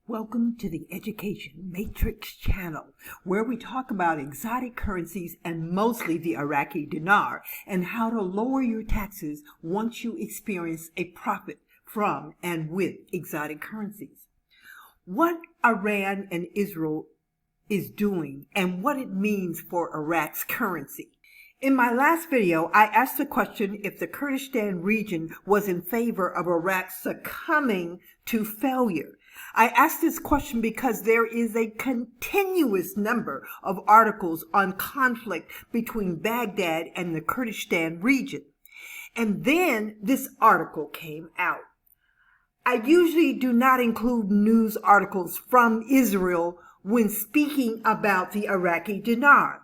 Welcome to the Education Matrix channel, where we talk about exotic currencies and mostly the Iraqi dinar and how to lower your taxes once you experience a profit from and with exotic currencies. What Iran and Israel is doing and what it means for Iraq's currency. In my last video, I asked the question if the Kurdistan region was in favor of Iraq succumbing to failure. I asked this question because there is a continuous number of articles on conflict between Baghdad and the Kurdistan region. And then this article came out. I usually do not include news articles from Israel when speaking about the Iraqi dinar.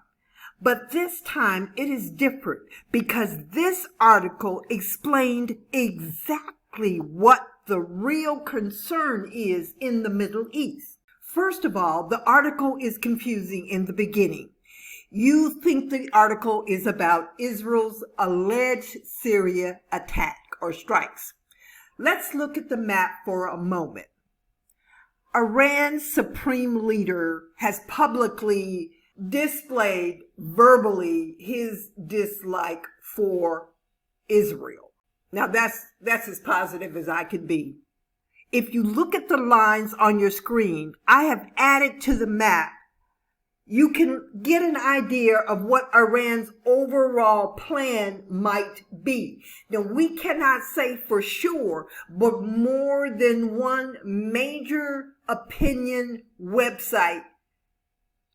But this time it is different because this article explained exactly what the real concern is in the Middle East. First of all, the article is confusing in the beginning. You think the article is about Israel's alleged Syria attack or strikes. Let's look at the map for a moment. Iran's supreme leader has publicly displayed verbally his dislike for Israel. Now that's as positive as I can be. If you look at the lines on your screen, I have added to the map. You can get an idea of what Iran's overall plan might be. Now, we cannot say for sure, but more than one major opinion website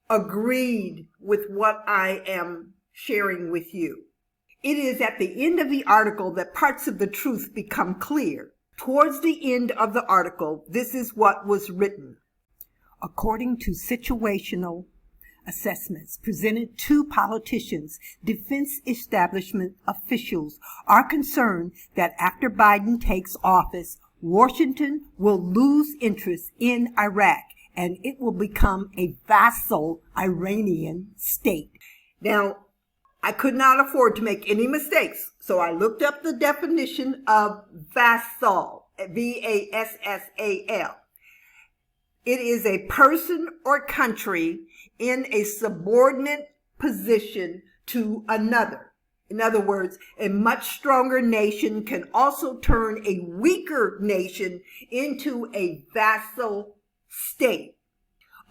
agreed with what I am sharing with you. It is at the end of the article that parts of the truth become clear. Towards the end of the article, this is what was written. According to situational assessments presented to politicians, defense establishment officials are concerned that after Biden takes office, Washington will lose interest in Iraq and it will become a vassal Iranian state. Now, I could not afford to make any mistakes, so I looked up the definition of vassal, V-A-S-S-A-L. It is a person or country in a subordinate position to another. In other words, a much stronger nation can also turn a weaker nation into a vassal state.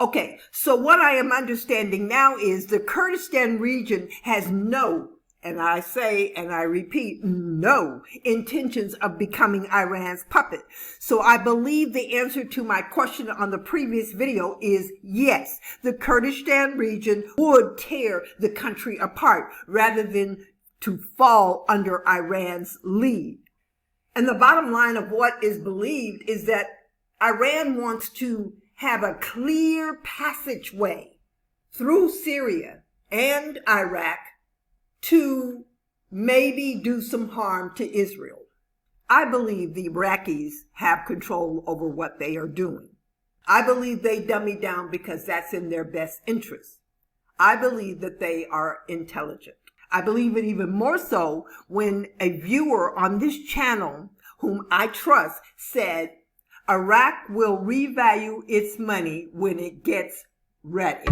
Okay, so what I am understanding now is the Kurdistan region has no, and I say and I repeat, no intentions of becoming Iran's puppet. So I believe the answer to my question on the previous video is yes, the Kurdistan region would tear the country apart rather than to fall under Iran's lead. And the bottom line of what is believed is that Iran wants to have a clear passageway through Syria and Iraq to maybe do some harm to Israel. I believe the Iraqis have control over what they are doing. I believe they dummy down because that's in their best interest. I believe that they are intelligent. I believe it even more so when a viewer on this channel, whom I trust, said, Iraq will revalue its money when it gets ready.